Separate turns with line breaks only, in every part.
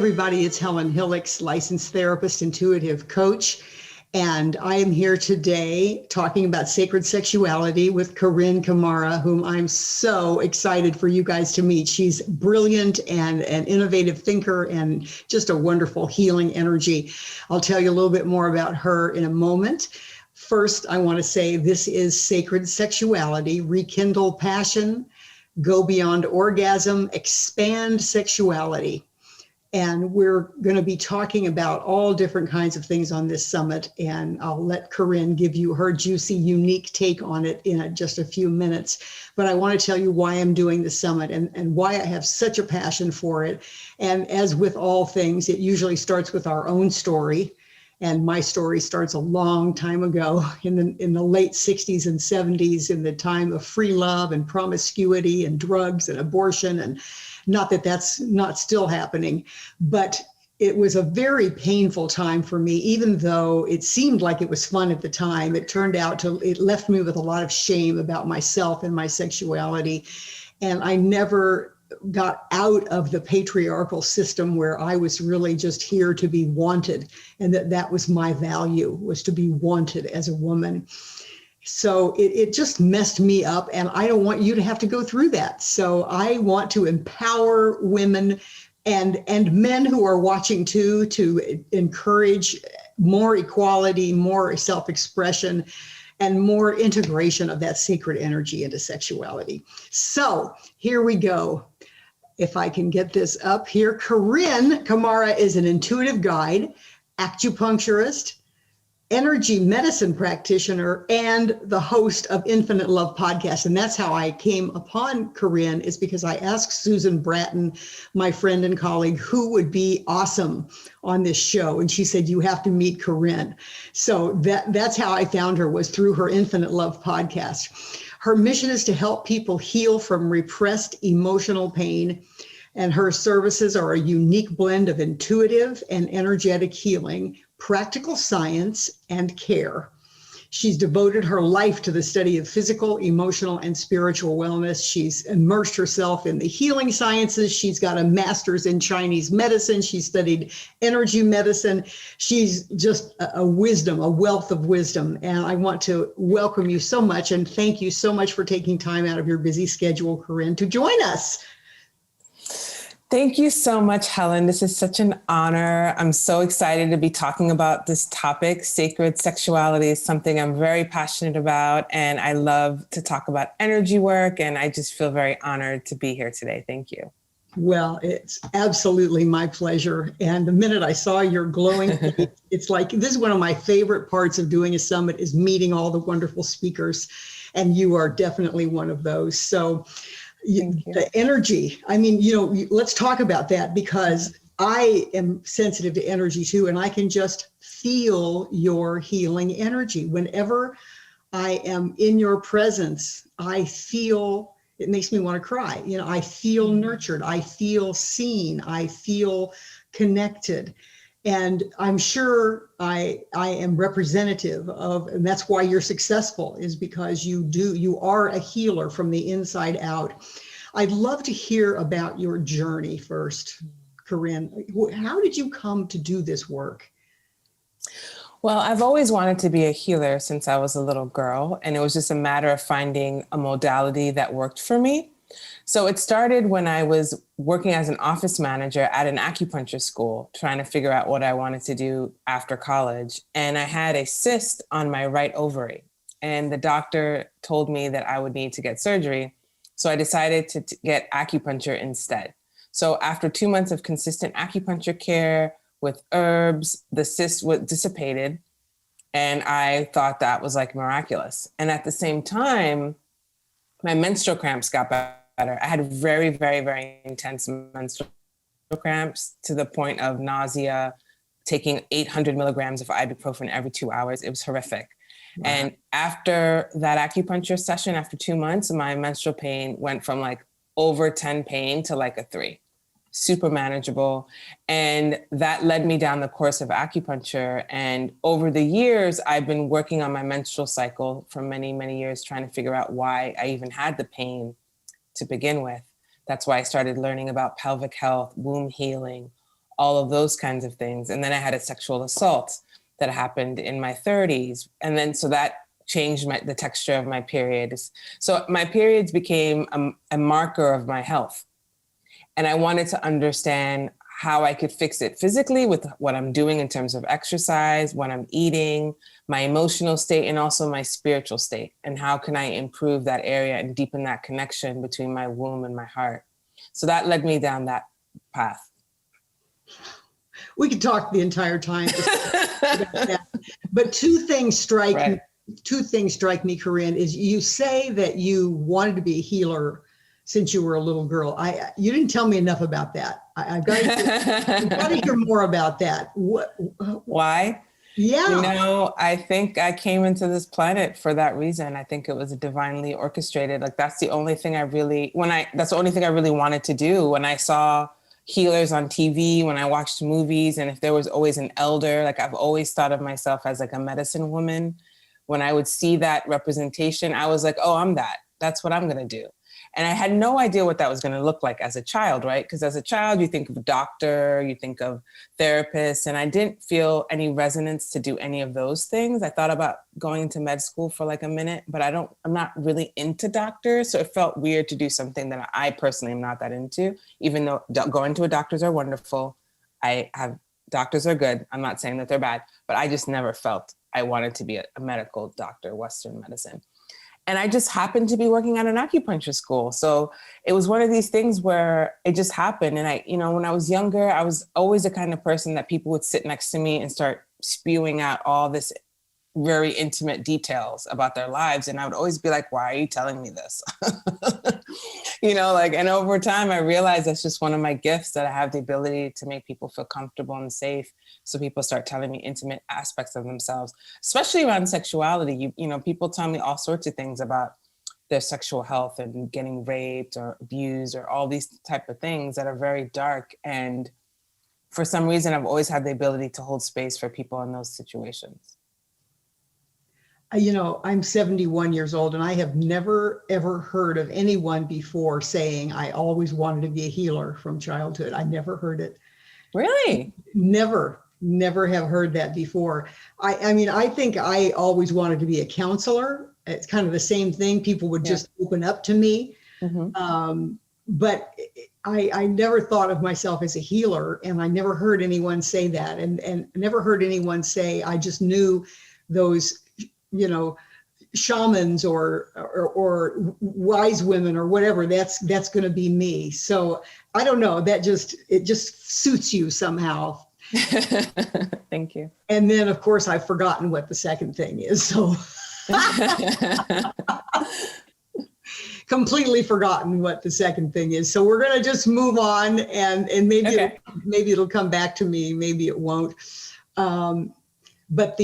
everybody, it's Helen Hillix, licensed therapist, intuitive coach, and I am here today talking about sacred sexuality with Carine Camara, whom I'm so excited for you guys to meet. She's brilliant and an innovative thinker and just a wonderful healing energy. I'll tell you a little bit more about her in a moment. First, I want to say this is Sacred Sexuality, Rekindle Passion, Go Beyond Orgasm, Expand Sexuality. And we're going to be talking about all different kinds of things on this summit. And I'll let Carine give you her juicy, unique take on it in just a few minutes. But I want to tell you why I'm doing the summit and why I have such a passion for it. And as with all things, it usually starts with our own story. And my story starts a long time ago in the late 60s and 70s, in the time of free love and promiscuity and drugs and abortion. And not that that's not still happening, but it was a very painful time for me. Even though it seemed like it was fun at the time, it left me with a lot of shame about myself and my sexuality. And I never got out of the patriarchal system where I was really just here to be wanted, and that was my value, was to be wanted as a woman. So it just messed me up, and I don't want you to have to go through that. So I want to empower women and men who are watching too, to encourage more equality, more self-expression, and more integration of that sacred energy into sexuality. So here we go. If I can get this up here, Carine Camara is an intuitive guide, acupuncturist, energy medicine practitioner, and the host of Infinite Love podcast. And that's how I came upon Carine, is because I asked Susan Bratton, my friend and colleague, who would be awesome on this show. And she said, you have to meet Carine. So that's how I found her, was through her Infinite Love podcast. Her mission is to help people heal from repressed emotional pain. And her services are a unique blend of intuitive and energetic healing, practical science, and care. She's devoted her life to the study of physical, emotional, and spiritual wellness. She's immersed herself in the healing sciences. She's got a master's in Chinese medicine. She studied energy medicine. She's just a wealth of wisdom. And I want to welcome you so much and thank you so much for taking time out of your busy schedule, Carine, to join us.
Thank you so much, Helen. This is such an honor. I'm so excited to be talking about this topic. Sacred sexuality is something I'm very passionate about, and I love to talk about energy work, and I just feel very honored to be here today. Thank you.
Well, it's absolutely my pleasure. And the minute I saw your glowing face, it's like, this is one of my favorite parts of doing a summit, is meeting all the wonderful speakers, and you are definitely one of those. So the energy, I mean, let's talk about that, because I am sensitive to energy too, and I can just feel your healing energy. Whenever I am in your presence, I feel, it makes me want to cry. I feel nurtured, I feel seen, I feel connected. And I'm sure I am representative of, and that's why you're successful, is because you are a healer from the inside out. I'd love to hear about your journey first, Carine. How did you come to do this work?
Well, I've always wanted to be a healer since I was a little girl, and it was just a matter of finding a modality that worked for me. So it started when I was working as an office manager at an acupuncture school, trying to figure out what I wanted to do after college. And I had a cyst on my right ovary, and the doctor told me that I would need to get surgery. So I decided to get acupuncture instead. So after 2 months of consistent acupuncture care with herbs, the cyst dissipated, and I thought that was like miraculous. And at the same time, my menstrual cramps got better. I had very, very, very intense menstrual cramps, to the point of nausea, taking 800 milligrams of ibuprofen every 2 hours. It was horrific. Wow. And after that acupuncture session, after 2 months, my menstrual pain went from like over 10 pain to like a 3. Super manageable. And that led me down the course of acupuncture. And over the years, I've been working on my menstrual cycle for many, many years, trying to figure out why I even had the pain to begin with. That's why I started learning about pelvic health, womb healing, all of those kinds of things. And then I had a sexual assault that happened in my 30s. And then so that changed the texture of my periods. So my periods became a marker of my health. And I wanted to understand how I could fix it physically with what I'm doing in terms of exercise, what I'm eating, my emotional state, and also my spiritual state. And how can I improve that area and deepen that connection between my womb and my heart? So that led me down that path.
We could talk the entire time about that. But two things strike me, Carine, is you say that you wanted to be a healer since you were a little girl. You didn't tell me enough about that. I've got to hear more about that.
Why?
Yeah.
I think I came into this planet for that reason. I think it was divinely orchestrated. Like that's the only thing I really wanted to do. When I saw healers on TV, when I watched movies, and if there was always an elder, like I've always thought of myself as like a medicine woman. When I would see that representation, I was like, oh, I'm that. That's what I'm going to do. And I had no idea what that was going to look like as a child, right? Because as a child, you think of a doctor, you think of therapists, and I didn't feel any resonance to do any of those things. I thought about going into med school for like a minute, but I'm not really into doctors. So it felt weird to do something that I personally am not that into, even though going to a doctors are wonderful. Doctors are good. I'm not saying that they're bad, but I just never felt I wanted to be a medical doctor, Western medicine. And I just happened to be working at an acupuncture school. So it was one of these things where it just happened. And when I was younger, I was always the kind of person that people would sit next to me and start spewing out all this very intimate details about their lives. And I would always be like, why are you telling me this? And over time, I realized that's just one of my gifts, that I have the ability to make people feel comfortable and safe. So people start telling me intimate aspects of themselves, especially around sexuality. People tell me all sorts of things about their sexual health and getting raped or abused or all these type of things that are very dark. And for some reason, I've always had the ability to hold space for people in those situations.
I'm 71 years old, and I have never, ever heard of anyone before saying, I always wanted to be a healer from childhood. I never heard it.
Really?
Never have heard that before. I think I always wanted to be a counselor. It's kind of the same thing. People would just open up to me. Mm-hmm. But I never thought of myself as a healer, and I never heard anyone say that, and never heard anyone say, I just knew those shamans or wise women or whatever, that's going to be me. So I don't know, it just suits you somehow.
Thank you.
And then of course I've forgotten what the second thing is. So completely forgotten what the second thing is. So we're going to just move on, and maybe maybe it'll come back to me. Maybe it won't. But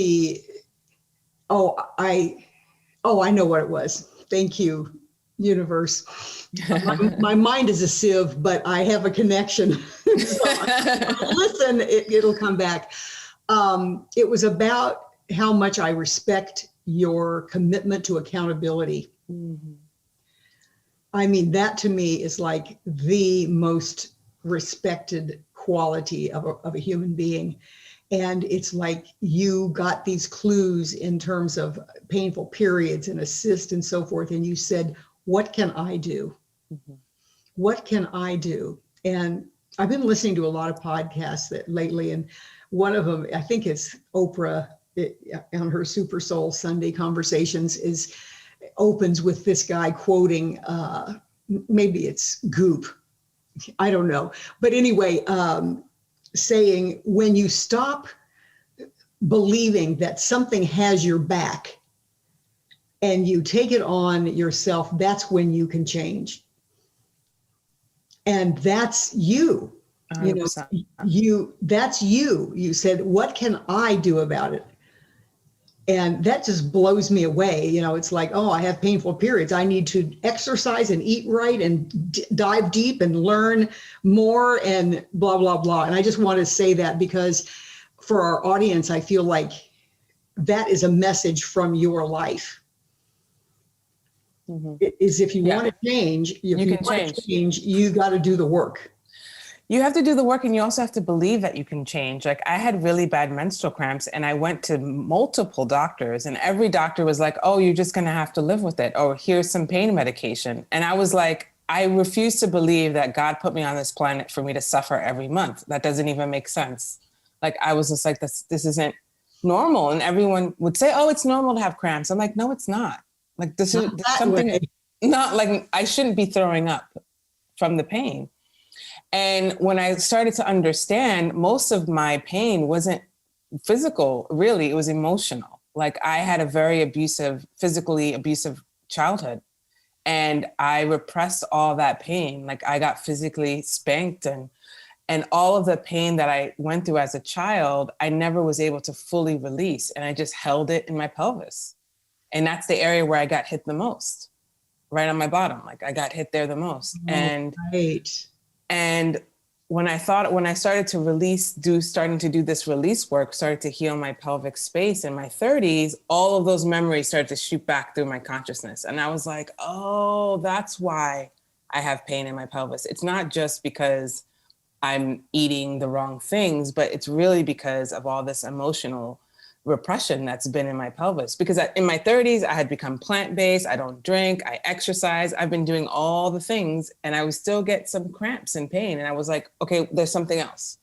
I know what it was. Thank you, universe. My mind is a sieve, but I have a connection. Listen, it'll come back. It was about how much I respect your commitment to accountability. Mm-hmm. That to me is like the most respected quality of a human being. And it's like you got these clues in terms of painful periods and assist and so forth. And you said, what can I do? Mm-hmm. What can I do? And I've been listening to a lot of podcasts lately. And one of them, I think it's Oprah on her Super Soul Sunday Conversations, opens with this guy quoting, maybe it's Goop. I don't know. But anyway, saying, when you stop believing that something has your back and you take it on yourself, that's when you can change. And that's you. 100%. That's you. You said, what can I do about it? And that just blows me away. It's like, oh, I have painful periods. I need to exercise and eat right and dive deep and learn more and blah, blah, blah. And I just want to say that because for our audience, I feel like that is a message from your life. Mm-hmm. Is if you want to change, you got to do the work.
You have to do the work, and you also have to believe that you can change. Like, I had really bad menstrual cramps and I went to multiple doctors, and every doctor was like, oh, you're just going to have to live with it. Or here's some pain medication. And I was like, I refuse to believe that God put me on this planet for me to suffer every month. That doesn't even make sense. Like, I was just like, this isn't normal. And everyone would say, oh, it's normal to have cramps. I'm like, no, it's not. Like, this is something, not like I shouldn't be throwing up from the pain. And when I started to understand, most of my pain wasn't physical, really, it was emotional. Like, I had a very physically abusive childhood, and I repressed all that pain. Like, I got physically spanked, and all of the pain that I went through as a child, I never was able to fully release. And I just held it in my pelvis. And that's the area where I got hit the most, right on my bottom. Like, I got hit there the most.
Oh, right.
And when I started to starting to do this release work, started to heal my pelvic space in my 30s, all of those memories started to shoot back through my consciousness. And I was like, oh, that's why I have pain in my pelvis. It's not just because I'm eating the wrong things, but it's really because of all this emotional repression that's been in my pelvis. Because in my 30s, I had become plant-based. I don't drink, I exercise. I've been doing all the things, and I would still get some cramps and pain. And I was like, okay, there's something else.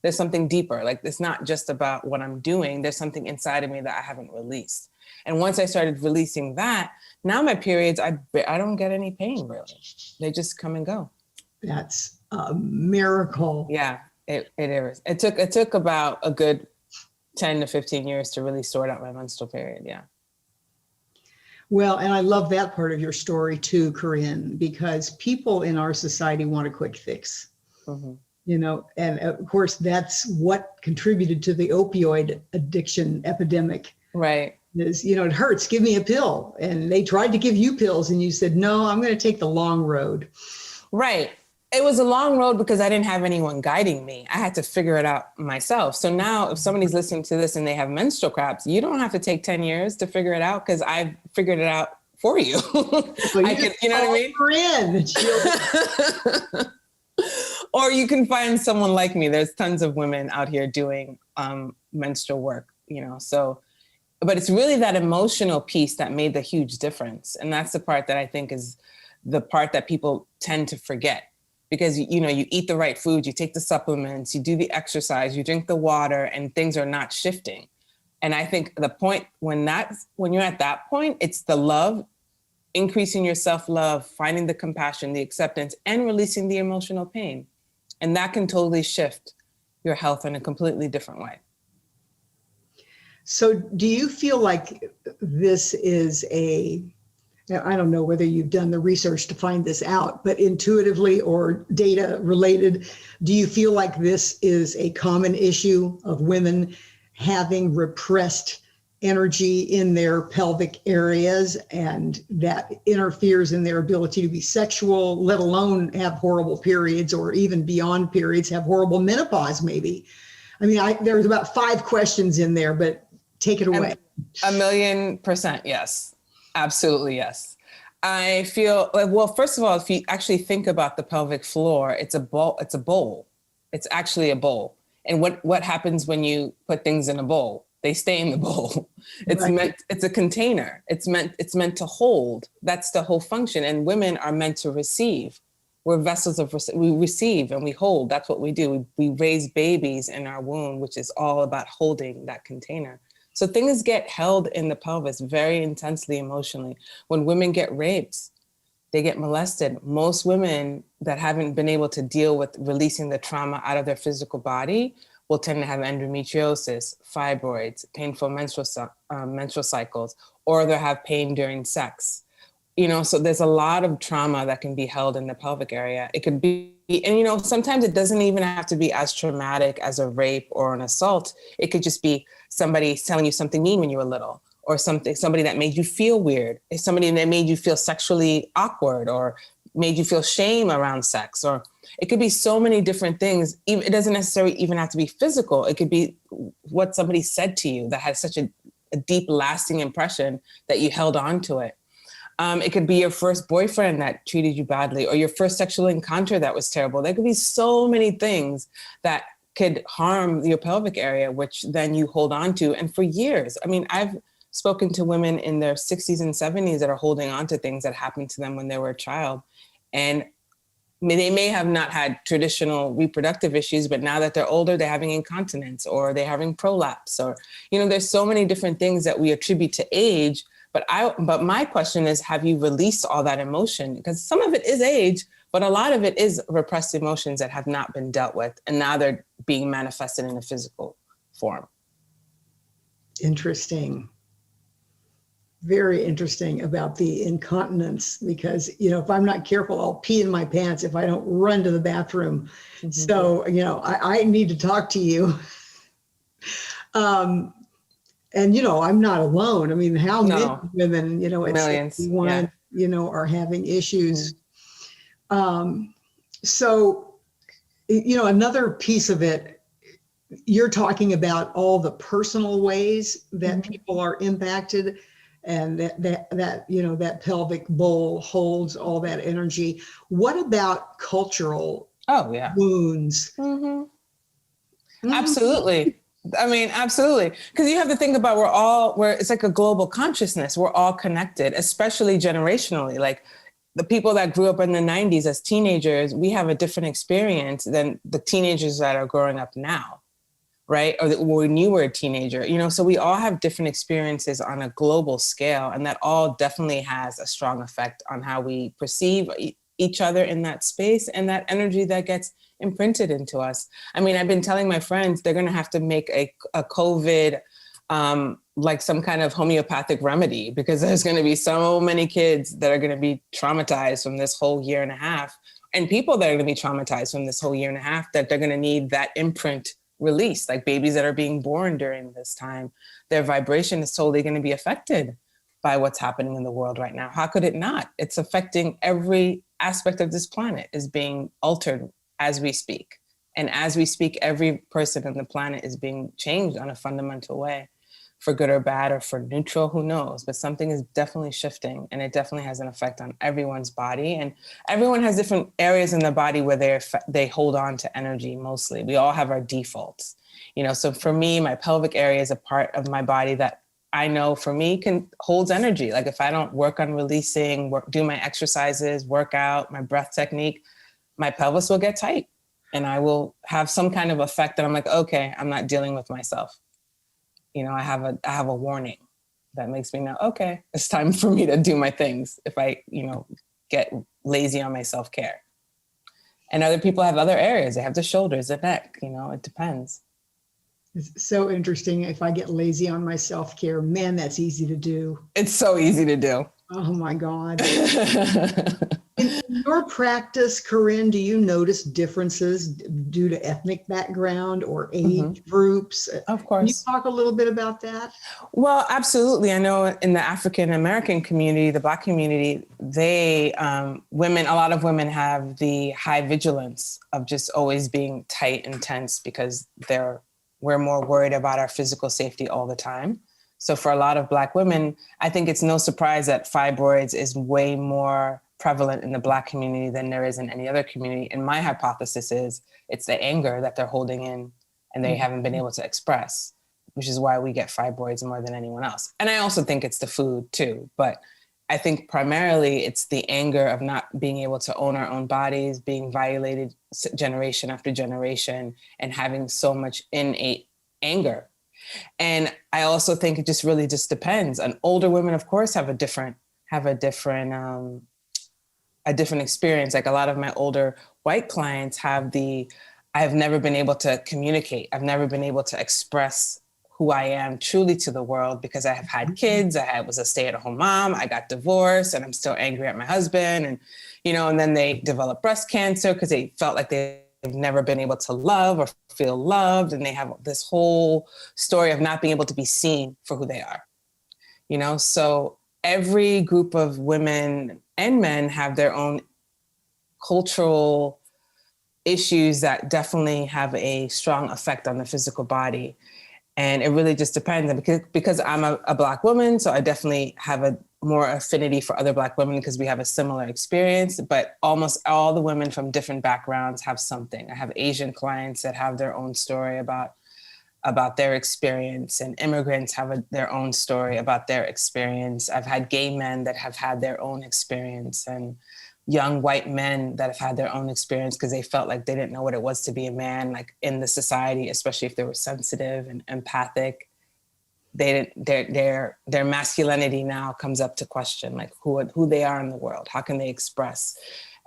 There's something deeper. Like, it's not just about what I'm doing. There's something inside of me that I haven't released. And once I started releasing that, now my periods, I don't get any pain, really. They just come and go.
That's a miracle.
Yeah, it is. It took about a good 10 to 15 years to really sort out my menstrual period. Yeah.
Well, and I love that part of your story too, Corinne, because people in our society want a quick fix. Mm-hmm. You know, and of course, that's what contributed to the opioid addiction epidemic.
Right.
Is, you know, it hurts, give me a pill. And they tried to give you pills and you said, no, I'm going to take the long road.
Right. It was a long road because I didn't have anyone guiding me. I had to figure it out myself. So now if somebody's listening to this and they have menstrual cramps, you don't have to take 10 years to figure it out, because I've figured it out for you. You know what I mean? Or you can find someone like me. There's tons of women out here doing menstrual work, you know, so, but it's really that emotional piece that made the huge difference. And that's the part that I think is the part that people tend to forget. Because, you know, you eat the right food, you take the supplements, you do the exercise, you drink the water, and things are not shifting. And I think the point when you're at that point, it's the love, increasing your self-love, finding the compassion, the acceptance, and releasing the emotional pain. And that can totally shift your health in a completely different way.
So do you feel like this is I don't know whether you've done the research to find this out, but intuitively or data related, do you feel like this is a common issue of women having repressed energy in their pelvic areas, and that interferes in their ability to be sexual, let alone have horrible periods, or even beyond periods, have horrible menopause maybe? I mean, there's about 5 questions in there, but take it away.
1,000,000%, yes. Absolutely, yes. I feel like, well, first of all, if you actually think about the pelvic floor, it's a bowl. It's a bowl. It's actually a bowl. And what happens when you put things in a bowl? They stay in the bowl. It's a container. It's meant to hold. That's the whole function. And women are meant to receive. We're vessels we receive and we hold. That's what we do. We raise babies in our womb, which is all about holding that container. So things get held in the pelvis very intensely emotionally. When women get raped, they get molested. Most women that haven't been able to deal with releasing the trauma out of their physical body will tend to have endometriosis, fibroids, painful menstrual cycles, or they'll have pain during sex. You know, so there's a lot of trauma that can be held in the pelvic area. It could be, and you know, sometimes it doesn't even have to be as traumatic as a rape or an assault. It could just be somebody telling you something mean when you were little, or somebody that made you feel weird, somebody that made you feel sexually awkward, or made you feel shame around sex, or it could be so many different things. It doesn't necessarily even have to be physical. It could be what somebody said to you that had such a deep, lasting impression that you held on to it. It could be your first boyfriend that treated you badly, or your first sexual encounter that was terrible. There could be so many things that could harm your pelvic area, which then you hold on to. And for years, I mean, I've spoken to women in their 60s and 70s that are holding on to things that happened to them when they were a child. And they may have not had traditional reproductive issues, but now that they're older, they're having incontinence or they're having prolapse, or, there's so many different things that we attribute to age. But my question is, have you released all that emotion? Because some of it is age, but a lot of it is repressed emotions that have not been dealt with. And now they're being manifested in a physical form.
Interesting. Very interesting about the incontinence, because, if I'm not careful, I'll pee in my pants if I don't run to the bathroom. Mm-hmm. So, I need to talk to you. And, I'm not alone. I mean, how many women, at
millions,
61, are having issues. Mm-hmm. So, another piece of it, you're talking about all the personal ways that mm-hmm. people are impacted, and that pelvic bowl holds all that energy. What about cultural wounds? Mm-hmm. Mm-hmm.
Absolutely. I mean, absolutely. Because you have to think about it's like a global consciousness. We're all connected, especially generationally. Like the people that grew up in the 90s as teenagers, we have a different experience than the teenagers that are growing up now, right? Or when you were a teenager, so we all have different experiences on a global scale, and that all definitely has a strong effect on how we perceive each other in that space and that energy that gets imprinted into us. I mean, I've been telling my friends they're going to have to make a COVID, like some kind of homeopathic remedy, because there's going to be so many kids that are going to be traumatized from this whole year and a half, and people that are going to be traumatized from this whole year and a half, that they're going to need that imprint released, like babies that are being born during this time. Their vibration is totally going to be affected by what's happening in the world right now. How could it not? It's affecting every aspect of this planet, is being altered as we speak. And as we speak, every person on the planet is being changed on a fundamental way, for good or bad, or for neutral, who knows? But something is definitely shifting, and it definitely has an effect on everyone's body. And everyone has different areas in the body where they hold on to energy mostly. We all have our defaults, so for me, my pelvic area is a part of my body that I know for me holds energy. Like if I don't work on releasing, do my exercises, work out, my breath technique, my pelvis will get tight, and I will have some kind of effect that I'm like, okay, I'm not dealing with myself. I have a warning that makes me know, okay, it's time for me to do my things if I, get lazy on my self-care. And other people have other areas. They have the shoulders, the neck, it depends.
It's so interesting. If I get lazy on my self-care, man, that's easy to do.
It's so easy to do.
Oh my God. In your practice, Carine, do you notice differences due to ethnic background or age mm-hmm. groups?
Of course.
Can you talk a little bit about that?
Well, absolutely. I know in the African American community, the Black community, a lot of women have the high vigilance of just always being tight and tense, because we're more worried about our physical safety all the time. So for a lot of Black women, I think it's no surprise that fibroids is way more prevalent in the Black community than there is in any other community. And my hypothesis is it's the anger that they're holding in and they haven't been able to express, which is why we get fibroids more than anyone else. And I also think it's the food too, but I think primarily it's the anger of not being able to own our own bodies, being violated generation after generation, and having so much innate anger. And I also think it just really just depends. And older women, of course, have a different experience. Like a lot of my older white clients I've never been able to communicate. I've never been able to express who I am truly to the world, because I have had kids. I was a stay-at-home mom. I got divorced, and I'm still angry at my husband. And, and then they develop breast cancer because they felt like they've never been able to love or feel loved. And they have this whole story of not being able to be seen for who they are, So every group of women and men have their own cultural issues that definitely have a strong effect on the physical body. And it really just depends. And because I'm a Black woman, so I definitely have more affinity for other Black women because we have a similar experience, but almost all the women from different backgrounds have something. I have Asian clients that have their own story about their experience, and immigrants have their own story about their experience. I've had gay men that have had their own experience, and young white men that have had their own experience because they felt like they didn't know what it was to be a man, like in the society, especially if they were sensitive and empathic. Their masculinity now comes up to question, like who they are in the world, how can they express,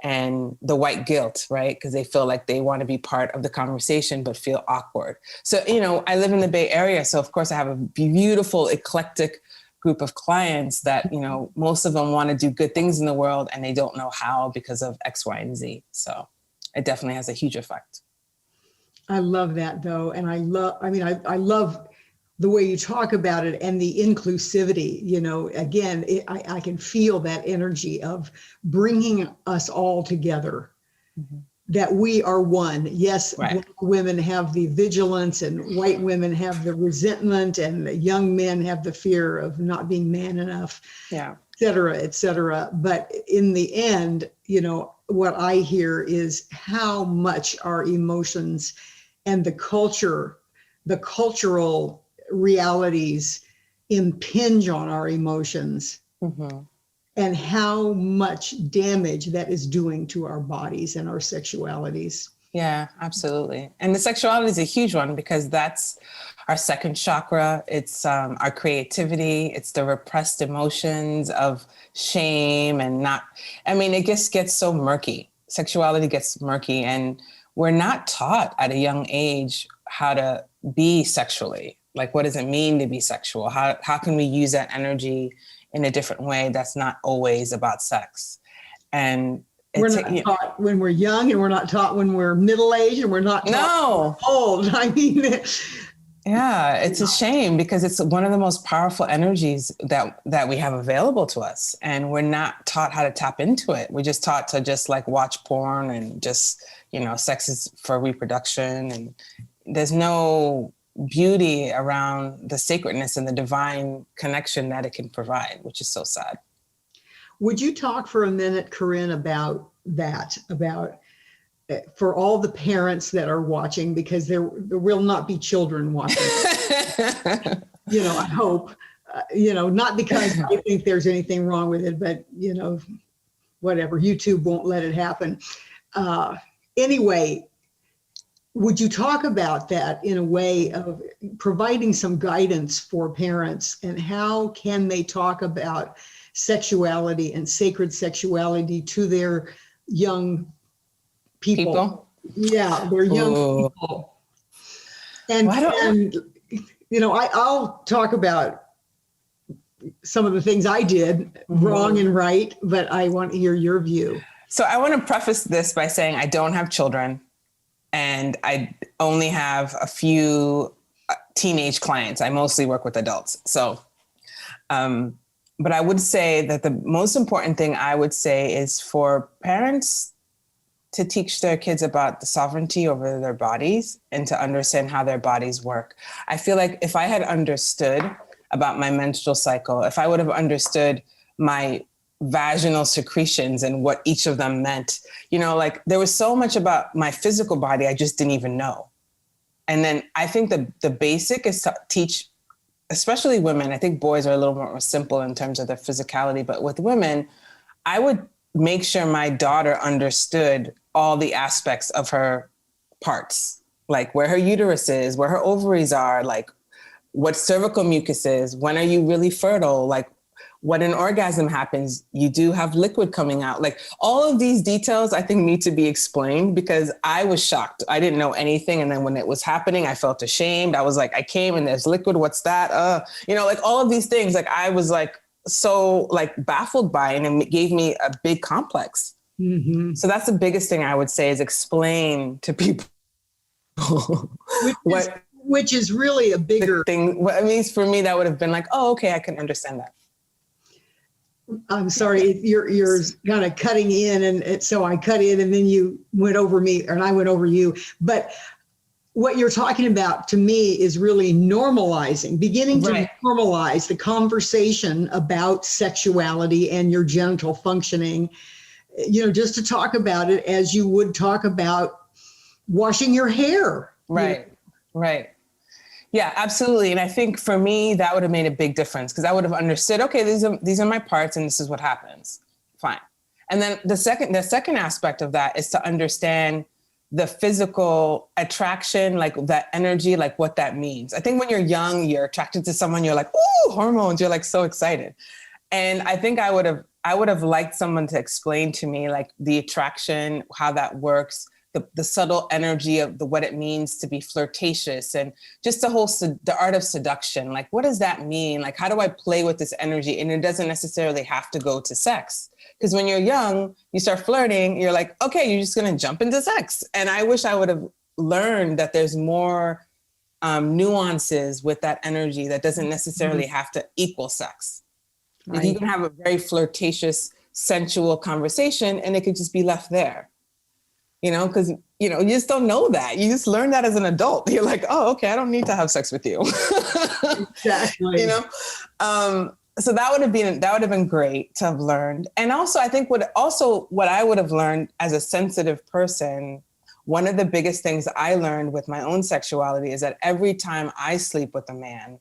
and the white guilt, right? Because they feel like they want to be part of the conversation but feel awkward. So, I live in the Bay Area, so of course I have a beautiful, eclectic group of clients that, most of them want to do good things in the world and they don't know how because of X, Y, and Z. So it definitely has a huge effect.
I love that though. And I love the way you talk about it and the inclusivity, again, I can feel that energy of bringing us all together, mm-hmm. that we are one. Yes, right. Black women have the vigilance and white women have the resentment and the young men have the fear of not being man enough, et cetera, et cetera. But in the end, what I hear is how much our emotions and the cultural realities impinge on our emotions, mm-hmm. and how much damage that is doing to our bodies and our sexualities.
Yeah, absolutely. And the sexuality is a huge one because that's our second chakra. It's our creativity. It's the repressed emotions of shame and it just gets so murky. Sexuality gets murky, and we're not taught at a young age how to be sexually. Like, what does it mean to be sexual? How can we use that energy in a different way that's not always about sex? And
we're not taught when we're young, and we're not taught when we're middle-aged, and we're not taught when we're old.
Yeah, it's a shame because it's one of the most powerful energies that we have available to us, and we're not taught how to tap into it. We're just taught to just like watch porn and just, sex is for reproduction, and there's no beauty around the sacredness and the divine connection that it can provide, which is so sad.
Would you talk for a minute, Carine, about that, for all the parents that are watching, because there will not be children watching, I hope, not because I think there's anything wrong with it, but, whatever, YouTube won't let it happen. Anyway, would you talk about that in a way of providing some guidance for parents, and how can they talk about sexuality and sacred sexuality to their young people? Yeah, they're young people. And I'll talk about some of the things I did, mm-hmm. wrong and right, but I want to hear your view.
So I want to preface this by saying I don't have children. And I only have a few teenage clients. I mostly work with adults. So, but I would say that the most important thing I would say is for parents to teach their kids about the sovereignty over their bodies and to understand how their bodies work. I feel like if I had understood about my menstrual cycle, if I would have understood my vaginal secretions and what each of them meant, there was so much about my physical body I just didn't even know. And then I think the basic is to teach, especially women. I think boys are a little more simple in terms of their physicality, but with women, I would make sure my daughter understood all the aspects of her parts, like where her uterus is, where her ovaries are, like what cervical mucus is, when are you really fertile, like when an orgasm happens, you do have liquid coming out. Like all of these details, I think need to be explained because I was shocked. I didn't know anything. And then when it was happening, I felt ashamed. I was like, I came and there's liquid. What's that? Like all of these things, like I was like, so like baffled by it, and it gave me a big complex. Mm-hmm. So that's the biggest thing I would say is explain to people
which is really a bigger
thing. What it means for me, that would have been like, oh, okay, I can understand that.
I'm sorry, you're kind of cutting in, and so I cut in, and then you went over me, and I went over you. But what you're talking about to me is really normalizing, beginning to
Right.
normalize the conversation about sexuality and your genital functioning, just to talk about it as you would talk about washing your hair.
Right. Right. Yeah, absolutely. And I think for me, that would have made a big difference because I would have understood, okay, these are my parts and this is what happens. Fine. And then the second aspect of that is to understand the physical attraction, like that energy, like what that means. I think when you're young, you're attracted to someone, you're like, ooh, hormones, you're like so excited. And I think I would have liked someone to explain to me like the attraction, how that works, the subtle energy of what it means to be flirtatious, and just the art of seduction. Like, what does that mean? Like, how do I play with this energy? And it doesn't necessarily have to go to sex. Because when you're young, you start flirting, you're like, okay, you're just going to jump into sex. And I wish I would have learned that there's more nuances with that energy that doesn't necessarily have to equal sex. Like, you can have a very flirtatious, sensual conversation and it could just be left there. Because, you just don't know that. You just learn that as an adult. You're like, oh, okay, I don't need to have sex with you.
Exactly.
So that would have been great to have learned. And also, I think what I would have learned as a sensitive person, one of the biggest things I learned with my own sexuality is that every time I sleep with a man,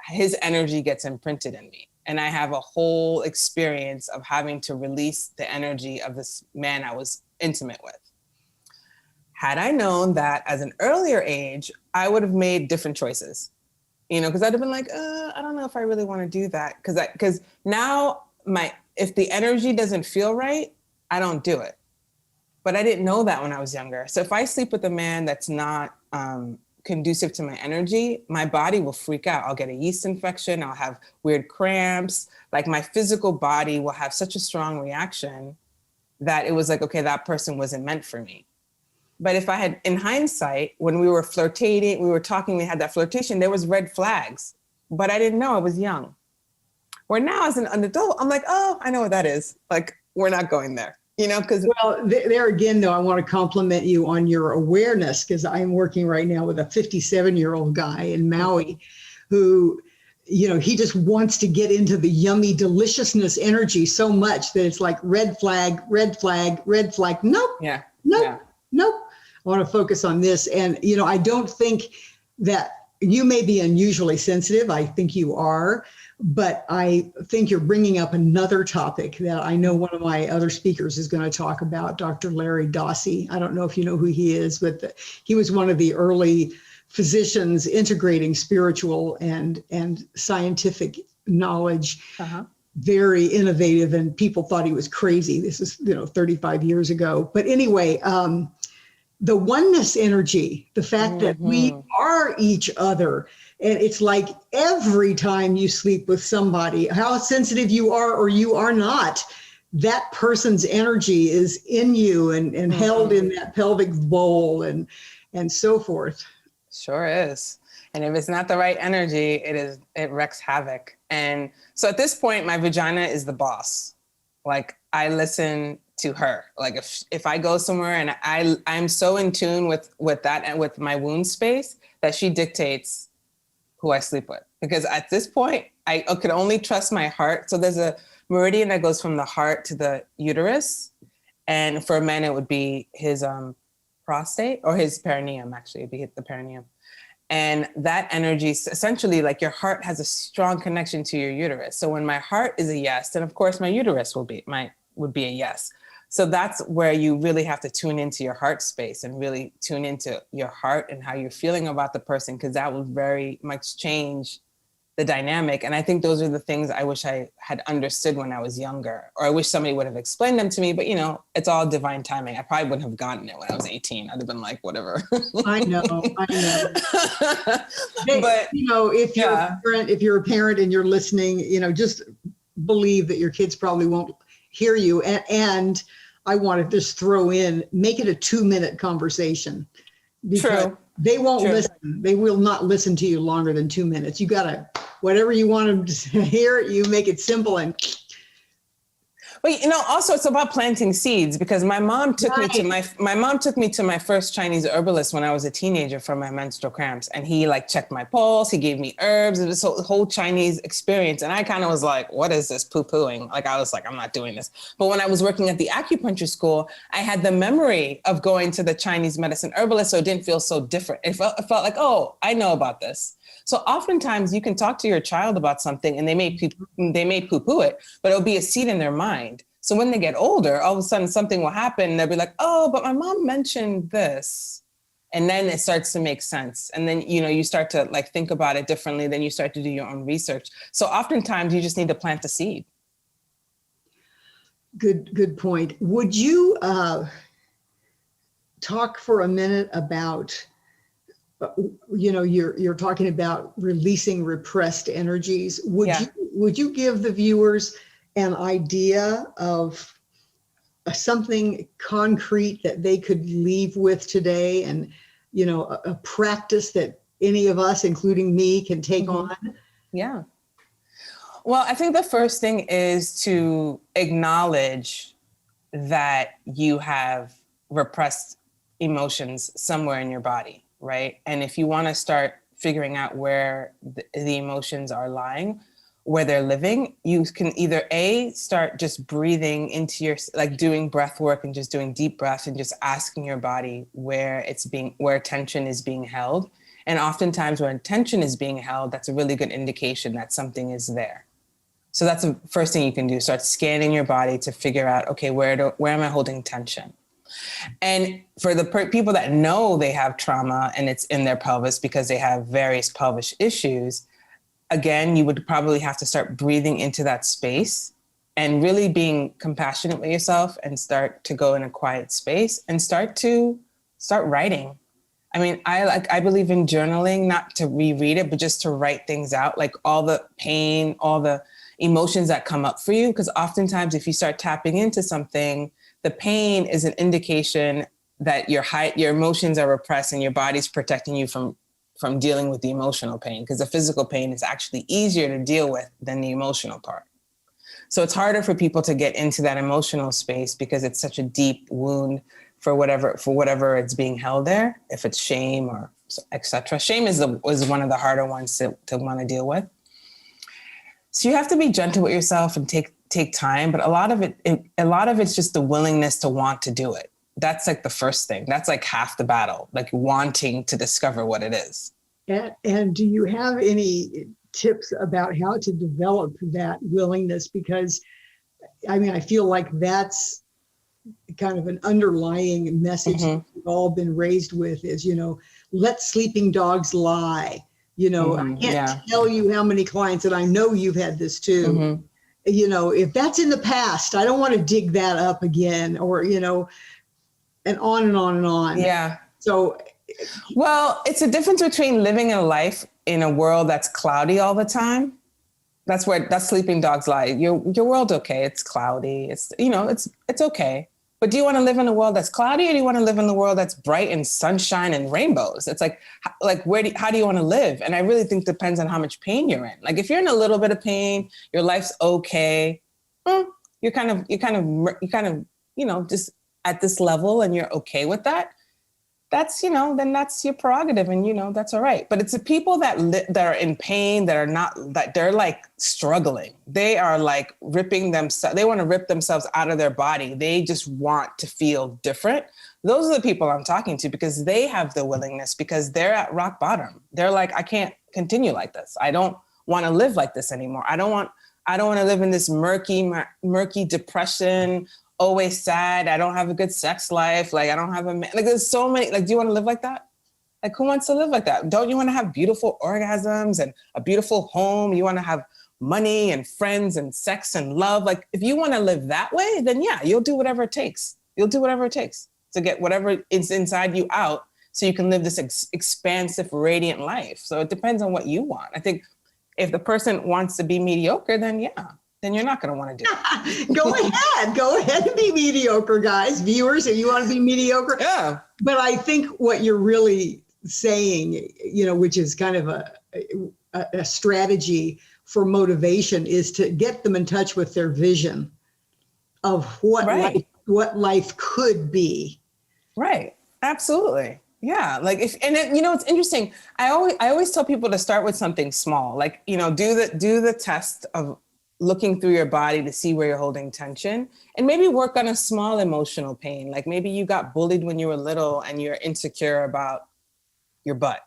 his energy gets imprinted in me. And I have a whole experience of having to release the energy of this man I was intimate with. Had I known that as an earlier age, I would have made different choices, because I'd have been like, I don't know if I really want to do that. Because now if the energy doesn't feel right, I don't do it. But I didn't know that when I was younger. So if I sleep with a man that's not conducive to my energy, my body will freak out. I'll get a yeast infection. I'll have weird cramps. Like, my physical body will have such a strong reaction that it was like, okay, that person wasn't meant for me. But if I had, in hindsight, when we were flirtating, we were talking, we had that flirtation, there was red flags, but I didn't know. I was young. Where now as an adult, I'm like, oh, I know what that is. Like, we're not going there.
Well, there again, though, I want to compliment you on your awareness, because I'm working right now with a 57-year-old guy in Maui who, he just wants to get into the yummy deliciousness energy so much that it's like red flag, red flag, red flag. Nope.
Yeah.
Nope.
Yeah.
Nope. I want to focus on this. And, I don't think that you may be unusually sensitive. I think you are. But I think you're bringing up another topic that I know one of my other speakers is going to talk about, Dr. Larry Dossi. I don't know if you know who he is, but he was one of the early physicians integrating spiritual and scientific knowledge. Uh-huh. Very innovative, and people thought he was crazy. This is, 35 years ago. But anyway, the oneness energy, the fact that we are each other. And it's like every time you sleep with somebody, how sensitive you are or you are not, that person's energy is in you and held in that pelvic bowl and so forth.
Sure is. And if it's not the right energy, it wreaks havoc. And so at this point, my vagina is the boss. Like, I listen to her. Like, if I go somewhere and I'm so in tune with that and with my wound space that she dictates who I sleep with. Because at this point, I could only trust my heart. So there's a meridian that goes from the heart to the uterus. And for men, it would be his prostate, or his perineum, actually. It'd be the perineum. And that energy, essentially, like, your heart has a strong connection to your uterus. So when my heart is a yes, then of course my uterus would be a yes. So that's where you really have to tune into your heart space and really tune into your heart and how you're feeling about the person, because that will very much change the dynamic. And I think those are the things I wish I had understood when I was younger, or I wish somebody would have explained them to me. But, it's all divine timing. I probably wouldn't have gotten it when I was 18. I'd have been like, whatever.
I know. But, if you're a parent and you're listening, just believe that your kids probably won't hear you. And I want to just throw in, make it a 2-minute conversation. Because
True.
They won't listen. They will not listen to you longer than 2 minutes. You got to, whatever you want them to hear, you make it simple.
But also it's about planting seeds, because my mom took me to my first Chinese herbalist when I was a teenager for my menstrual cramps, and he like checked my pulse, he gave me herbs, and this whole Chinese experience, and I kind of was like, what is this poo-pooing? Like I was like, I'm not doing this. But when I was working at the acupuncture school, I had the memory of going to the Chinese medicine herbalist, so it didn't feel so different. It felt like, oh, I know about this. So oftentimes you can talk to your child about something and they may poo-poo it, but it'll be a seed in their mind. So when they get older, all of a sudden something will happen and they'll be like, oh, but my mom mentioned this. And then it starts to make sense. And then, you start to like think about it differently. Then you start to do your own research. So oftentimes you just need to plant the seed.
Good point. Would you talk for a minute about, you're talking about releasing repressed energies. Would you give the viewers an idea of something concrete that they could leave with today, and a practice that any of us, including me, can take on?
Yeah. Well, I think the first thing is to acknowledge that you have repressed emotions somewhere in your body, right? And if you want to start figuring out where the emotions are lying, where they're living, you can either start just breathing into like doing breath work and just doing deep breaths and just asking your body where tension is being held. And oftentimes when tension is being held, that's a really good indication that something is there. So that's the first thing you can do. Start scanning your body to figure out, okay, where am I holding tension? And for the people that know they have trauma and it's in their pelvis because they have various pelvic issues, again, you would probably have to start breathing into that space and really being compassionate with yourself and start to go in a quiet space and start writing. I mean, I believe in journaling, not to reread it, but just to write things out, like all the pain, all the emotions that come up for you. Because oftentimes if you start tapping into something, the pain is an indication that your emotions are repressed and your body's protecting you from dealing with the emotional pain, because the physical pain is actually easier to deal with than the emotional part. So it's harder for people to get into that emotional space because it's such a deep wound for whatever it's being held there, if it's shame or etc. Shame is one of the harder ones to want to deal with. So you have to be gentle with yourself and take time, but a lot of it's just the willingness to want to do it. That's like the first thing. That's like half the battle, like wanting to discover what it is.
And do you have any tips about how to develop that willingness? Because I mean, I feel like that's kind of an underlying message that we've all been raised with is, let sleeping dogs lie. I can't tell you how many clients, and I know you've had this too. If that's in the past, I don't want to dig that up again, or, and on and on and on.
Yeah.
So,
well, it's a difference between living a life in a world that's cloudy all the time. That's sleeping dogs lie. Your world's okay. It's cloudy. It's okay. But do you want to live in a world that's cloudy, or do you want to live in a world that's bright and sunshine and rainbows? It's like how do you want to live? And I really think it depends on how much pain you're in. Like if you're in a little bit of pain, your life's okay. You're kind of just at this level and you're okay with that. That's, then that's your prerogative, and that's all right. But it's the people that are in pain, that they're like struggling. They are like they want to rip themselves out of their body. They just want to feel different. Those are the people I'm talking to, because they have the willingness, because they're at rock bottom. They're like, I can't continue like this. I don't want to live like this anymore. I don't want to live in this murky depression, always sad. I don't have a good sex life. Like I don't have a man. Like there's so many, like, do you want to live like that? Like who wants to live like that? Don't you want to have beautiful orgasms and a beautiful home? You want to have money and friends and sex and love. Like if you want to live that way, then yeah, you'll do whatever it takes. You'll do whatever it takes to get whatever is inside you out so you can live this expansive, radiant life. So it depends on what you want. I think if the person wants to be mediocre, then yeah, then you're not going to want to do it.
Go ahead and be mediocre, guys, viewers, if you want to be mediocre.
Yeah.
But I think what you're really saying, which is kind of a strategy for motivation, is to get them in touch with their vision. of
Right.
what life could be.
Right. Absolutely. Yeah. Like if, and it, it's interesting. I always tell people to start with something small, like, do the test of looking through your body to see where you're holding tension, and maybe work on a small emotional pain. Like maybe you got bullied when you were little and you're insecure about your butt,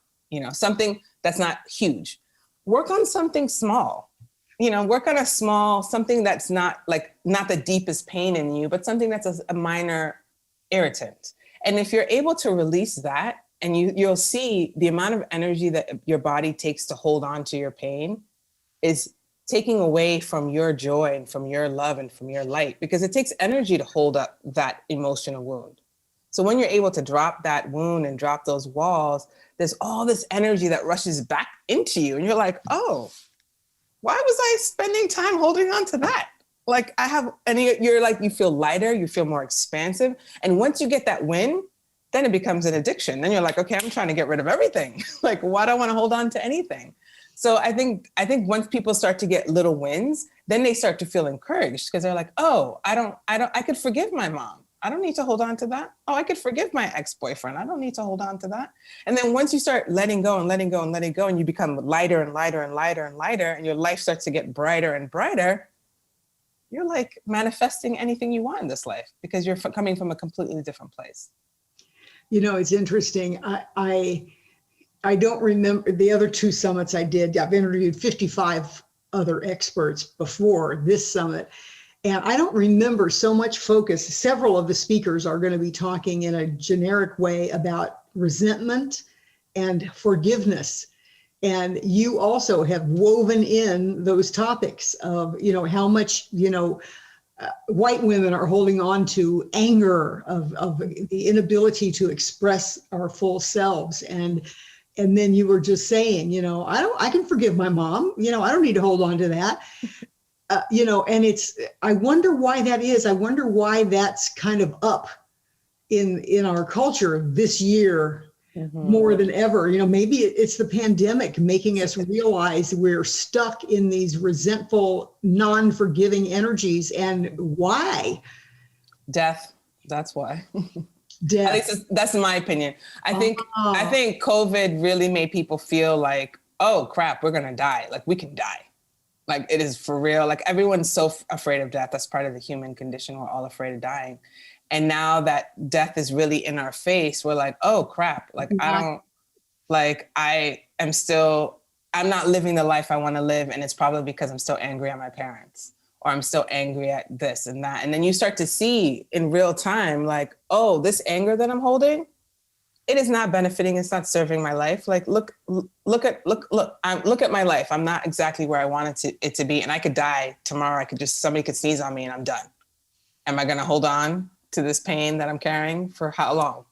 something that's not huge. Work on something small, work on something that's not the deepest pain in you, but something that's a minor irritant. And if you're able to release that, and you'll see the amount of energy that your body takes to hold on to your pain is taking away from your joy and from your love and from your light, because it takes energy to hold up that emotional wound. So when you're able to drop that wound and drop those walls, there's all this energy that rushes back into you. And you're like, oh, why was I spending time holding on to that? Like you're like, you feel lighter, you feel more expansive. And once you get that win, then it becomes an addiction. Then you're like, okay, I'm trying to get rid of everything. Like, why do I want to hold on to anything? So I think once people start to get little wins, then they start to feel encouraged, because they're like, oh, I could forgive my mom. I don't need to hold on to that. Oh, I could forgive my ex-boyfriend. I don't need to hold on to that. And then once you start letting go and letting go and letting go, and you become lighter and lighter and lighter and lighter, and your life starts to get brighter and brighter, you're like manifesting anything you want in this life, because you're coming from a completely different place.
It's interesting. I don't remember the other two summits I did. I've interviewed 55 other experts before this summit, and I don't remember so much focus. Several of the speakers are going to be talking in a generic way about resentment and forgiveness. And you also have woven in those topics of, how much, white women are holding on to anger, of the inability to express our full selves. And then you were just saying, I can forgive my mom. I don't need to hold on to that. And I wonder why that is. I wonder why that's kind of up in our culture this year. Mm-hmm. More than ever. Maybe it's the pandemic making us realize we're stuck in these resentful, non-forgiving energies. And why?
Death. That's why.
Death.
At least that's my opinion. I think COVID really made people feel like, oh crap, we're gonna die. Like we can die. Like it is for real. Like everyone's so afraid of death. That's part of the human condition. We're all afraid of dying. And now that death is really in our face, we're like, oh crap. Like I'm not living the life I want to live. And it's probably because I'm still angry at my parents, or I'm still angry at this and that. And then you start to see in real time, like, oh, this anger that I'm holding, it is not benefiting. It's not serving my life. Like, look at my life. I'm not exactly where I wanted it to be. And I could die tomorrow. Somebody could sneeze on me and I'm done. Am I going to hold on to this pain that I'm carrying for how long?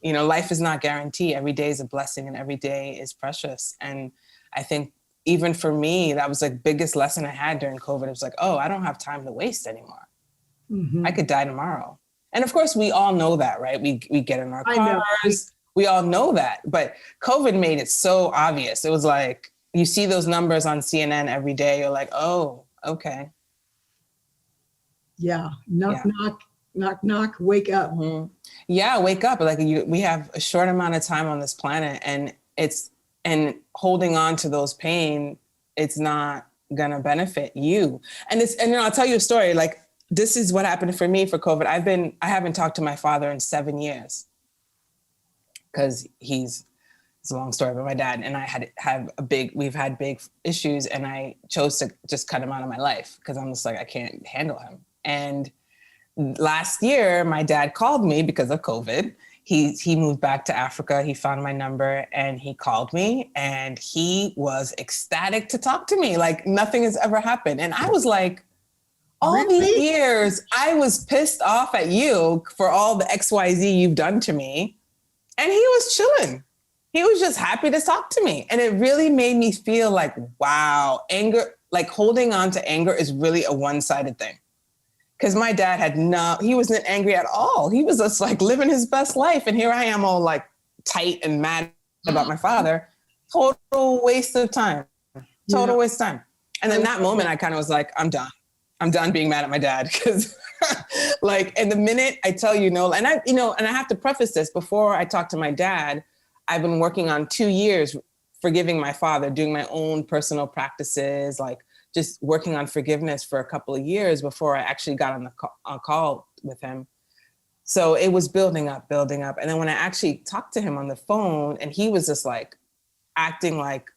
Life is not guaranteed. Every day is a blessing and every day is precious. And I think even for me, that was the biggest lesson I had during COVID. It was like, oh, I don't have time to waste anymore. Mm-hmm. I could die tomorrow. And of course, we all know that, right? We get in our cars. We all know that. But COVID made it so obvious. It was like, you see those numbers on CNN every day. You're like, oh, okay.
Yeah. Knock, knock, wake up.
Mm-hmm. Yeah, wake up. Like we have a short amount of time on this planet, and holding on to those pain, it's not gonna benefit you. And I'll tell you a story. Like this is what happened for me for COVID. I haven't talked to my father in 7 years because it's a long story, but my dad and I we've had big issues, and I chose to just cut him out of my life because I'm just like, I can't handle him. And last year, my dad called me because of COVID. He moved back to Africa. He found my number and he called me, and he was ecstatic to talk to me like nothing has ever happened. And I was like, all these years, I was pissed off at you for all the XYZ you've done to me. And he was chilling. He was just happy to talk to me. And it really made me feel like, wow, anger, like holding on to anger is really a one-sided thing. Because my dad he wasn't angry at all. He was just like living his best life. And here I am all like tight and mad about my father. Total waste of time. Total waste of time. And then that moment I kind of was like, I'm done. I'm done being mad at my dad. Because like, and the minute I tell you no, and I have to preface this before I talk to my dad, I've been working on 2 years forgiving my father, doing my own personal practices, like just working on forgiveness for a couple of years before I actually got on the call with him. So it was building up. And then when I actually talked to him on the phone, and he was just like acting like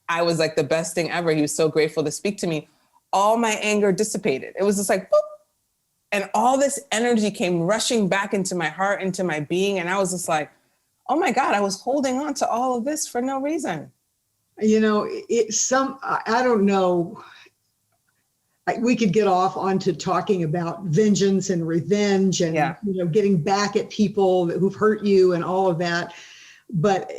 I was like the best thing ever. He was so grateful to speak to me. All my anger dissipated. It was just like, boop. And all this energy came rushing back into my heart, into my being. And I was just like, oh my God, I was holding on to all of this for no reason.
You know, I don't know. We could get off onto talking about vengeance and revenge and, getting back at people who've hurt you and all of that. But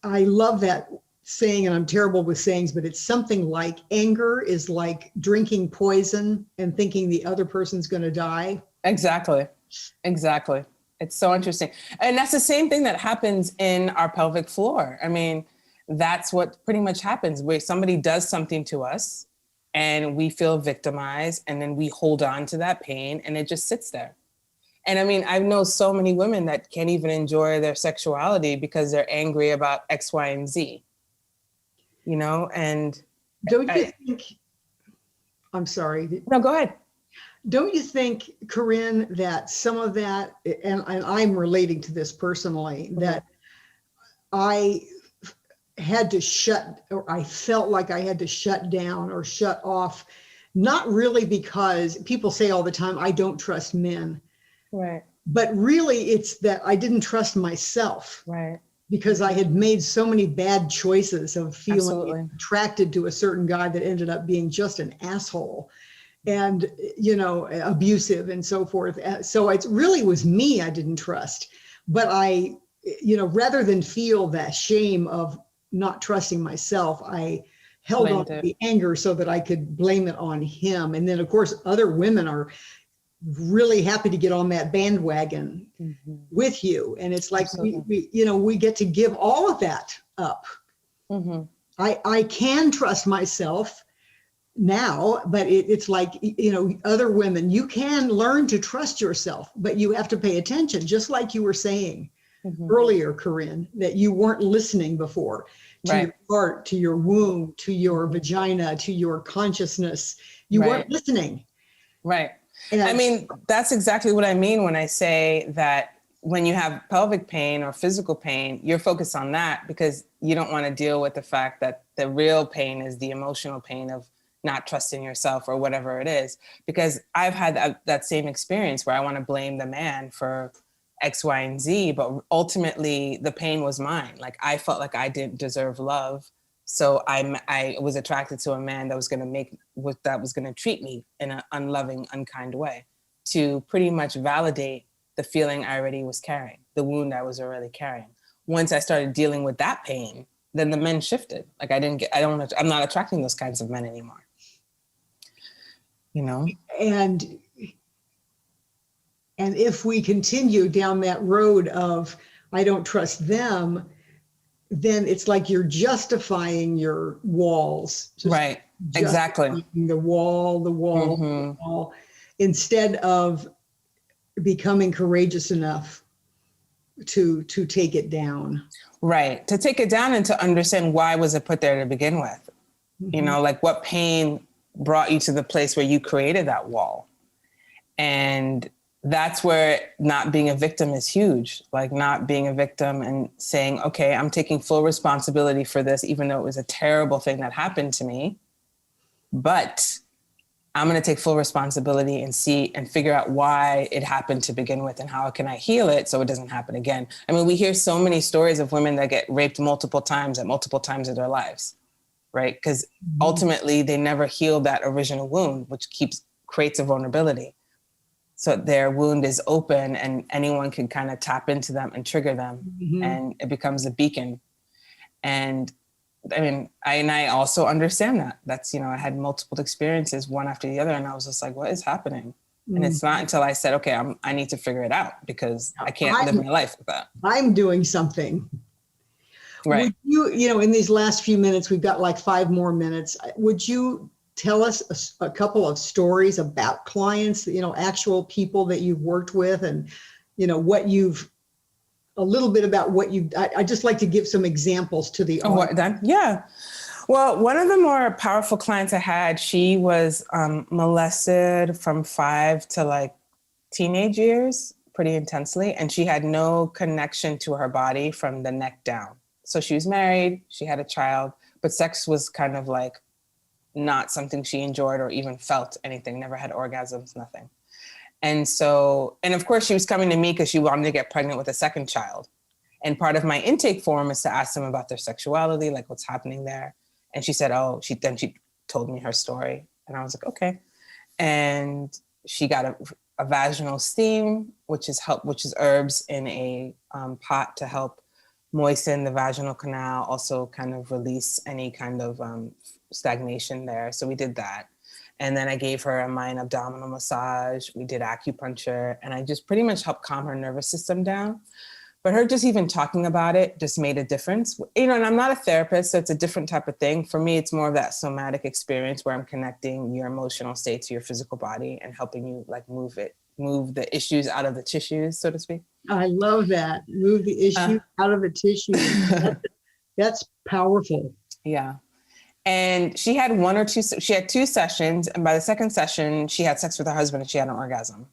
I love that saying, and I'm terrible with sayings, but it's something like anger is like drinking poison and thinking the other person's going to die.
Exactly. It's so interesting. And that's the same thing that happens in our pelvic floor. I mean, that's what pretty much happens, where somebody does something to us and we feel victimized, and then we hold on to that pain and it just sits there. And I mean, I know so many women that can't even enjoy their sexuality because they're angry about X, Y, and Z, and
don't you think, I'm sorry.
No, go ahead.
Don't you think, Carine, that some of that, and I'm relating to this personally, that I felt like I had to shut down or shut off, not really because people say all the time, I don't trust men.
Right.
But really it's that I didn't trust myself.
Right.
Because I had made so many bad choices of feeling
Absolutely.
attracted to a certain guy that ended up being just an asshole and, abusive and so forth. So it really was me I didn't trust. But I, rather than feel that shame of not trusting myself, I held on to the anger so that I could blame it on him. And then, of course, other women are really happy to get on that bandwagon with you. And it's like, we get to give all of that up. I can trust myself now, but it's like, other women, you can learn to trust yourself, but you have to pay attention, just like you were saying earlier, Carine, that you weren't listening before to your heart, to your womb, to your vagina, to your consciousness. You weren't listening.
Right.
And
I mean, that's exactly what I mean when I say that when you have pelvic pain or physical pain, you're focused on that because you don't want to deal with the fact that the real pain is the emotional pain of not trusting yourself or whatever it is. Because I've had that same experience where I want to blame the man for X, Y, and Z, but ultimately the pain was mine. Like I felt like I didn't deserve love. So I was attracted to a man that was going to treat me in an unloving, unkind way to pretty much validate the feeling I already was carrying, the wound I was already carrying. Once I started dealing with that pain, then the men shifted. Like I'm not attracting those kinds of men anymore.
And if we continue down that road of, I don't trust them, then it's like you're justifying your walls.
Right. Exactly.
The wall, instead of becoming courageous enough to take it down.
Right. To take it down and to understand why was it put there to begin with. Like what pain brought you to the place where you created that wall. And that's where not being a victim is huge. Like not being a victim and saying, okay, I'm taking full responsibility for this, even though it was a terrible thing that happened to me. But I'm going to take full responsibility and see and figure out why it happened to begin with and how can I heal it so it doesn't happen again. I mean, we hear so many stories of women that get raped multiple times at multiple times of their lives, right? Because ultimately they never heal that original wound, which creates a vulnerability. So their wound is open and anyone can kind of tap into them and trigger them and it becomes a beacon. And I mean, I also understand that. That's, I had multiple experiences, one after the other, and I was just like, what is happening? And it's not until I said, okay, I need to figure it out because I can't live my life with that.
I'm doing something.
Right.
Would you, in these last few minutes, we've got like 5 more minutes. Would you tell us a couple of stories about clients, actual people that you've worked with, and, a little bit about what I just like to give some examples to the
Oh, what
audience.
done? Yeah. Well, one of the more powerful clients I had, she was molested from 5 to like teenage years pretty intensely. And she had no connection to her body from the neck down. So she was married, she had a child, but sex was kind of like not something she enjoyed or even felt anything, never had orgasms, nothing. And so, and of course she was coming to me because she wanted to get pregnant with a second child. And part of my intake form is to ask them about their sexuality, like what's happening there. And she said, oh, she told me her story. And I was like, okay. And she got a vaginal steam, which is herbs in a pot to help moisten the vaginal canal, also kind of release any kind of stagnation there. So we did that. And then I gave her a mind abdominal massage. We did acupuncture, and I just pretty much helped calm her nervous system down. But her just even talking about it just made a difference. And I'm not a therapist, so it's a different type of thing. For me, it's more of that somatic experience where I'm connecting your emotional state to your physical body and helping you like move the issues out of the tissues, so to speak.
I love that. Move the issue out of the tissue. That's powerful.
Yeah. And she had she had 2 sessions. And by the second session, she had sex with her husband and she had an orgasm,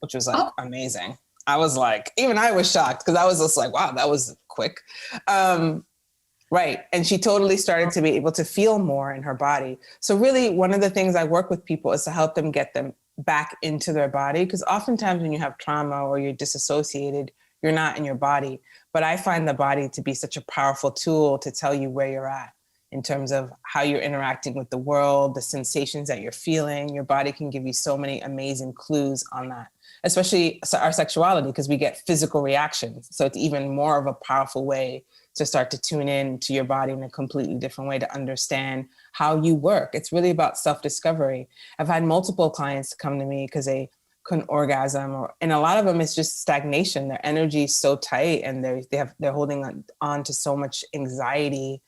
which was like amazing. I was like, even I was shocked because I was just like, wow, that was quick. Right. And she totally started to be able to feel more in her body. So really one of the things I work with people is to help them get them back into their body. Because oftentimes when you have trauma or you're disassociated, you're not in your body. But I find the body to be such a powerful tool to tell you where you're at in terms of how you're interacting with the world, the sensations that you're feeling. Your body can give you so many amazing clues on that, especially our sexuality, because we get physical reactions. So it's even more of a powerful way to start to tune in to your body in a completely different way to understand how you work. It's really about self-discovery. I've had multiple clients come to me because they couldn't orgasm, and a lot of them it's just stagnation. Their energy is so tight and they're holding on to so much anxiety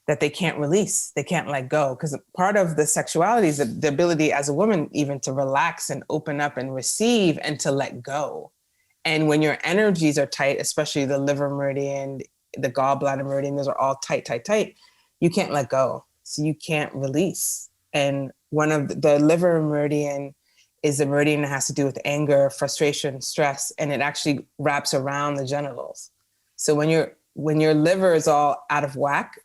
that they can't release, they can't let go. Because part of the sexuality is the ability as a woman even to relax and open up and receive and to let go. And when your energies are tight, especially the liver meridian, the gallbladder meridian, those are all tight, tight, tight, you can't let go. So you can't release. And one of the liver meridian is the meridian that has to do with anger, frustration, stress, and it actually wraps around the genitals. So when your liver is all out of whack,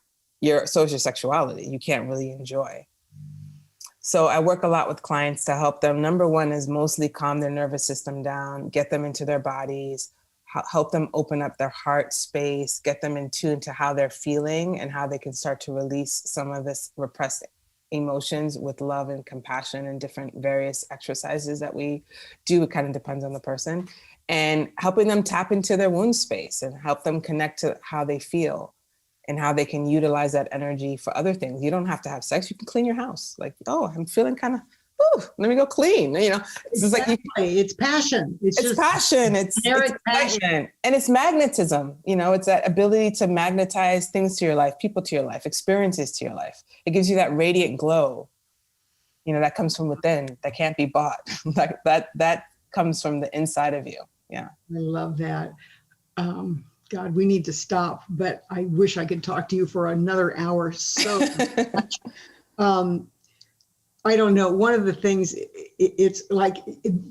so is your sexuality. You can't really enjoy. So I work a lot with clients to help them. Number one is mostly calm their nervous system down, get them into their bodies, help them open up their heart space, get them in tune to how they're feeling and how they can start to release some of this repressed emotions with love and compassion and different various exercises that we do. It kind of depends on the person, and helping them tap into their wound space and help them connect to how they feel and how they can utilize that energy for other things. You don't have to have sex. You can clean your house. Like, oh, I'm feeling kind of, let me go clean. It's just like
it's passion. It's just
passion. It's excitement, and it's magnetism. It's that ability to magnetize things to your life, people to your life, experiences to your life. It gives you that radiant glow, that comes from within, that can't be bought. Like that comes from the inside of you. Yeah.
I love that. God, we need to stop, but I wish I could talk to you for another hour. So much. I don't know. One of the things it's like,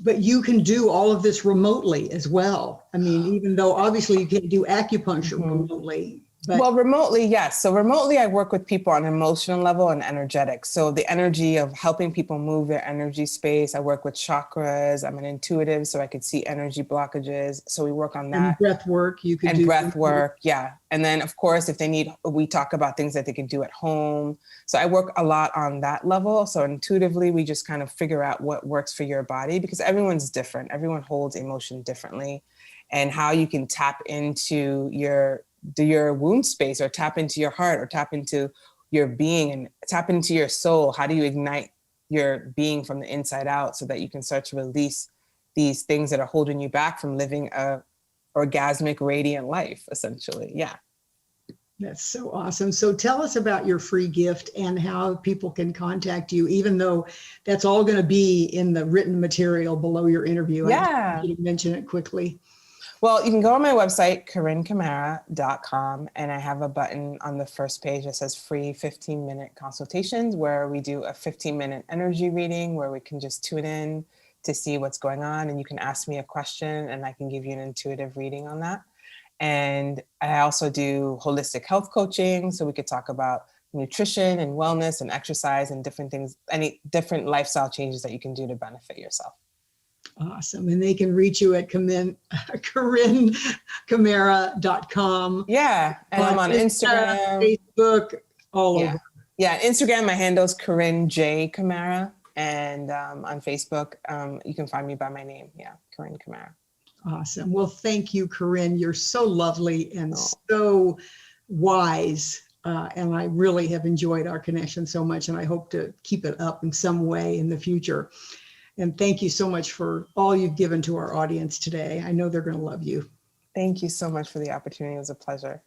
but you can do all of this remotely as well. I mean, even though obviously you can't do acupuncture remotely.
Well, remotely, yes. So remotely, I work with people on an emotional level and energetic. So the energy of helping people move their energy space. I work with chakras. I'm an intuitive, so I could see energy blockages. So we work on that.
And breath work, you can do.
And breath work, yeah. And then, of course, if they need, we talk about things that they can do at home. So I work a lot on that level. So intuitively, we just kind of figure out what works for your body, because everyone's different. Everyone holds emotion differently, and how you can tap into your womb space, or tap into your heart, or tap into your being and tap into your soul. How do you ignite your being from the inside out so that you can start to release these things that are holding you back from living a orgasmic, radiant life, essentially? Yeah.
That's so awesome. So tell us about your free gift and how people can contact you, even though that's all going to be in the written material below your interview. I just want
Yeah.
you to mention it quickly.
Well, you can go on my website, carinecamara.com, and I have a button on the first page that says free 15-minute consultations, where we do a 15-minute energy reading where we can just tune in to see what's going on. And you can ask me a question and I can give you an intuitive reading on that. And I also do holistic health coaching. So we could talk about nutrition and wellness and exercise and different things, any different lifestyle changes that you can do to benefit yourself.
Awesome. And they can reach you at carinecamara.com.
Yeah. And I'm on Instagram,
Facebook, all
yeah.
over.
Yeah. Instagram, my handle is Carine J. Camara. And on Facebook, you can find me by my name. Yeah. Carine Camara.
Awesome. Well, thank you, Carine. You're so lovely and so wise. And I really have enjoyed our connection so much, and I hope to keep it up in some way in the future. And thank you so much for all you've given to our audience today. I know they're going to love you.
Thank you so much for the opportunity. It was a pleasure.